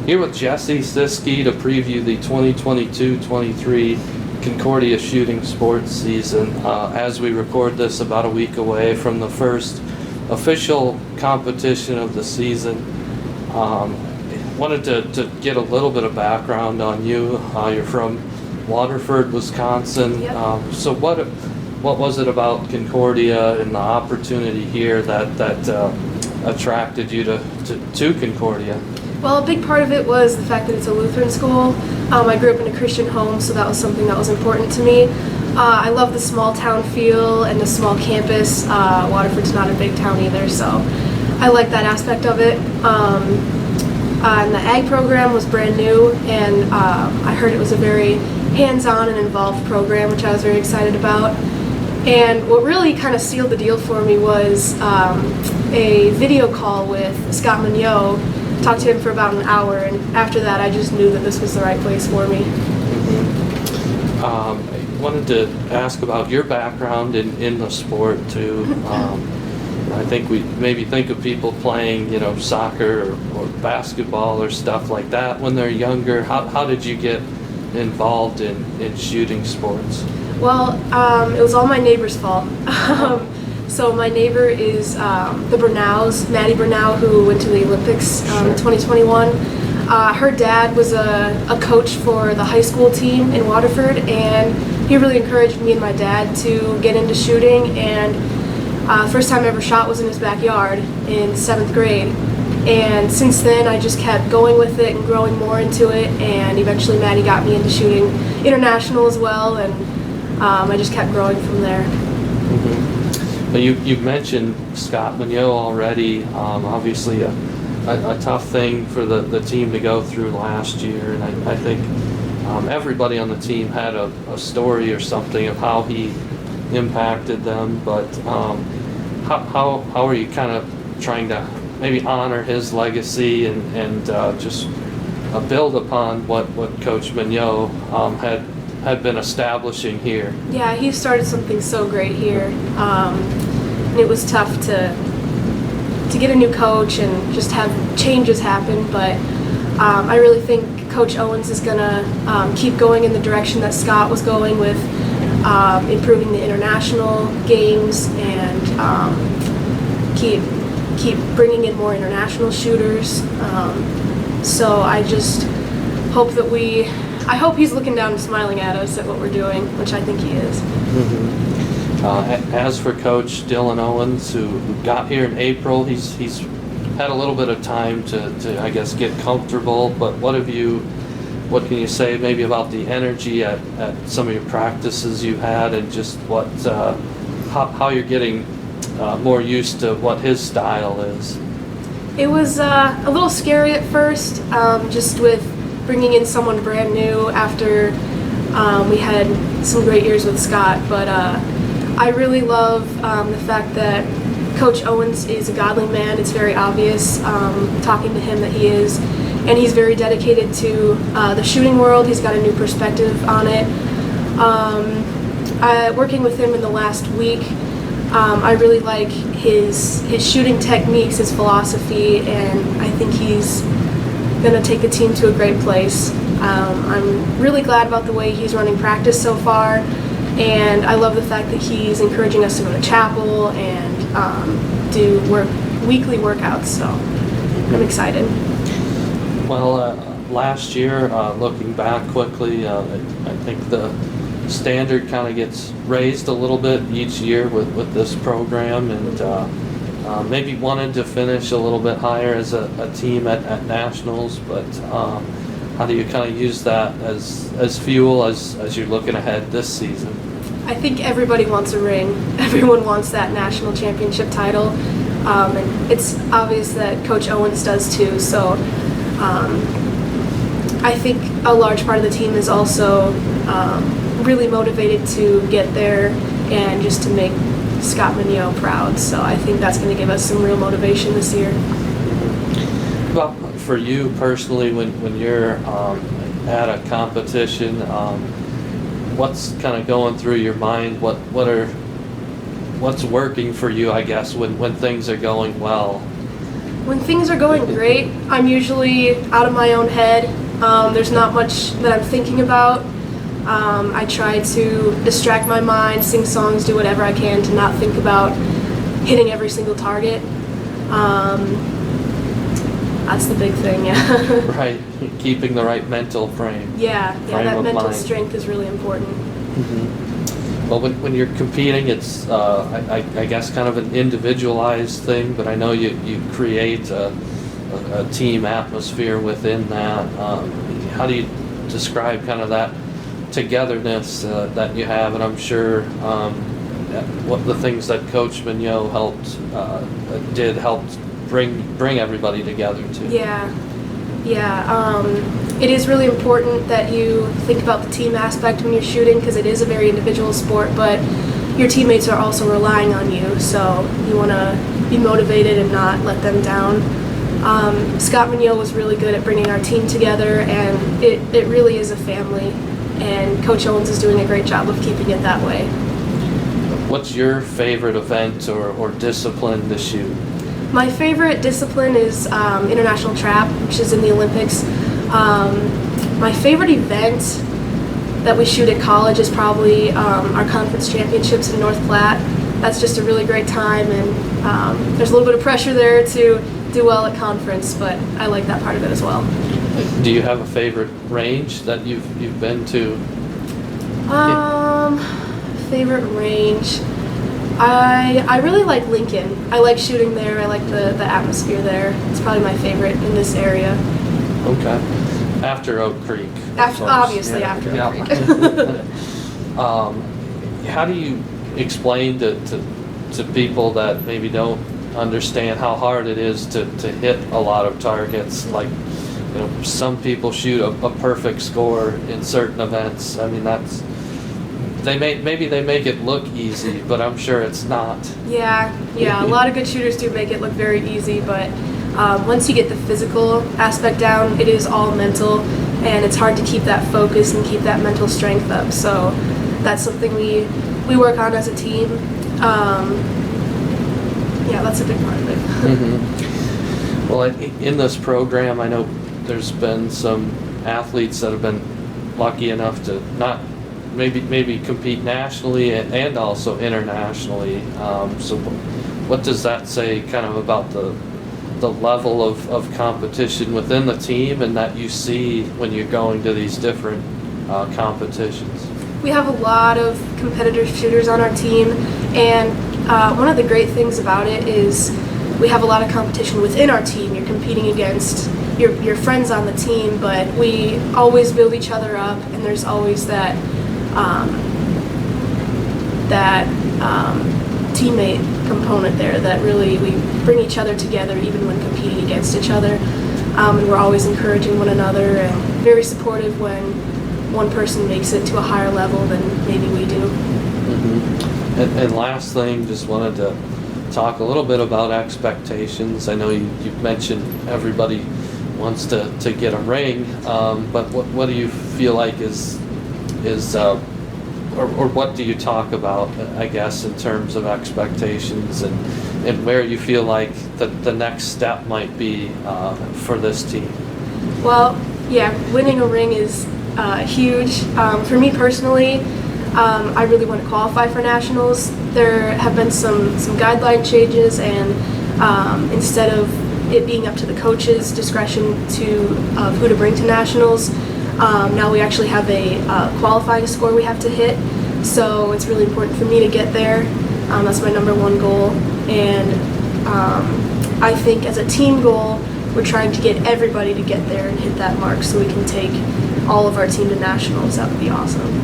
Here with Jessie Ciezki to preview the 2022-23 Concordia Shooting Sports season. As we record this, about a week away from the first official competition of the season. Wanted to get a little bit of background on you. You're from Waterford, Wisconsin. Yep. So what was it about Concordia and the opportunity here that attracted you to Concordia? Well, a big part of it was the fact that it's a Lutheran school. I grew up in a Christian home, so that was something that was important to me. I love the small town feel and the small campus. Waterford's not a big town either, so I like that aspect of it. And the ag program was brand new, and I heard it was a very hands-on and involved program, which I was very excited about. And what really kind of sealed the deal for me was a video call with Scott Magno. Talked to him for about an hour, and after that I just knew that this was the right place for me. I wanted to ask about your background in the sport too. I think we maybe think of people playing, soccer or basketball or stuff like that when they're younger. How did you get involved in shooting sports? Well, it was all my neighbor's fault. So my neighbor is the Burnows, Maddie Burnow, who went to the Olympics in 2021. Her dad was a coach for the high school team in Waterford, and he really encouraged me and my dad to get into shooting. And first time I ever shot was in his backyard in 7th grade. And since then, I just kept going with it and growing more into it. And eventually, Maddie got me into shooting international as well, and I just kept growing from there. Mm-hmm. Well, you mentioned Scott Magno already. Obviously, a tough thing for the team to go through last year, and I think everybody on the team had a story or something of how he impacted them. But how are you kind of trying to maybe honor his legacy and just build upon what Coach Magno had been establishing here? Yeah, he started something so great here, and it was tough to get a new coach and just have changes happen, but I really think Coach Owens is going to keep going in the direction that Scott was going with improving the international games and keep bringing in more international shooters. So I just hope that I hope he's looking down and smiling at us at what we're doing, which I think he is. Mm-hmm. As for Coach Dylan Owens, who got here in April, he's had a little bit of time to I guess get comfortable. But what can you say maybe about the energy at some of your practices you had, and just how you're getting more used to what his style is? It was a little scary at first, just with bringing in someone brand new after we had some great years with Scott, but I really love the fact that Coach Owens is a godly man. It's very obvious talking to him that he is, and he's very dedicated to the shooting world. He's got a new perspective on it. Working with him in the last week, I really like his shooting techniques, his philosophy, and I think he's going to take the team to a great place. I'm really glad about the way he's running practice so far, and I love the fact that he's encouraging us to go to chapel and do weekly workouts, so I'm excited. Well, last year, looking back quickly, I think the standard kind of gets raised a little bit each year with this program, and maybe wanted to finish a little bit higher as a team at nationals, but how do you kind of use that as fuel as you're looking ahead this season? I think everybody wants a ring. Everyone wants that national championship title, and it's obvious that Coach Owens does too, so I think a large part of the team is also really motivated to get there and just to make Scott Magno proud, so I think that's going to give us some real motivation this year. Well, for you personally, when you're at a competition, what's kind of going through your mind? What's working for you, I guess, when things are going well? When things are going great, I'm usually out of my own head. There's not much that I'm thinking about. I try to distract my mind, sing songs, do whatever I can to not think about hitting every single target. That's the big thing, yeah. Right, keeping the right mental frame. Yeah, Frame that of mental mind. strength is really important. Well, when you're competing, it's I guess kind of an individualized thing, but I know you create a team atmosphere within that. How do you describe kind of that togetherness that you have? And I'm sure what the things that Coach Magno helped bring everybody together too. Yeah. It is really important that you think about the team aspect when you're shooting, because it is a very individual sport, but your teammates are also relying on you, so you want to be motivated and not let them down. Scott Magno was really good at bringing our team together, and it really is a family, and Coach Owens is doing a great job of keeping it that way. What's your favorite event or discipline to shoot? My favorite discipline is international trap, which is in the Olympics. My favorite event that we shoot at college is probably our conference championships in North Platte. That's just a really great time, and there's a little bit of pressure there to do well at conference, but I like that part of it as well. Do you have a favorite range that you've been to? Favorite range. I really like Lincoln. I like shooting there. I like the atmosphere there. It's probably my favorite in this area. Okay. After Oak Creek. Obviously, Yeah. after Yeah. Oak Creek. How do you explain to people that maybe don't understand how hard it is to hit a lot of targets? Like, you know, some people shoot a perfect score in certain events. I mean, maybe they make it look easy, but I'm sure it's not. Yeah. A lot of good shooters do make it look very easy, but once you get the physical aspect down, it is all mental, and it's hard to keep that focus and keep that mental strength up. So that's something we work on as a team. Yeah, that's a big part of it. Mm-hmm. Well, in this program, I know there's been some athletes that have been lucky enough to not maybe compete nationally and also internationally. So what does that say kind of about the level of competition within the team and that you see when you're going to these different competitions? We have a lot of competitive shooters on our team, and one of the great things about it is we have a lot of competition within our team. You're competing against your friends on the team, but we always build each other up, and there's always that teammate component there that really we bring each other together even when competing against each other, and we're always encouraging one another and very supportive when one person makes it to a higher level than maybe we do. Mm-hmm. And last thing, just wanted to talk a little bit about expectations. I know you've mentioned everybody wants to get a ring, but what do you feel like is or what do you talk about, I guess, in terms of expectations and where you feel like the next step might be for this team? Well, yeah, winning a ring is huge. For me personally, I really want to qualify for nationals. There have been some guideline changes, and instead of it being up to the coach's discretion of who to bring to nationals, now we actually have a qualifying score we have to hit. So it's really important for me to get there. That's my number one goal. And I think as a team goal, we're trying to get everybody to get there and hit that mark so we can take all of our team to nationals. That would be awesome.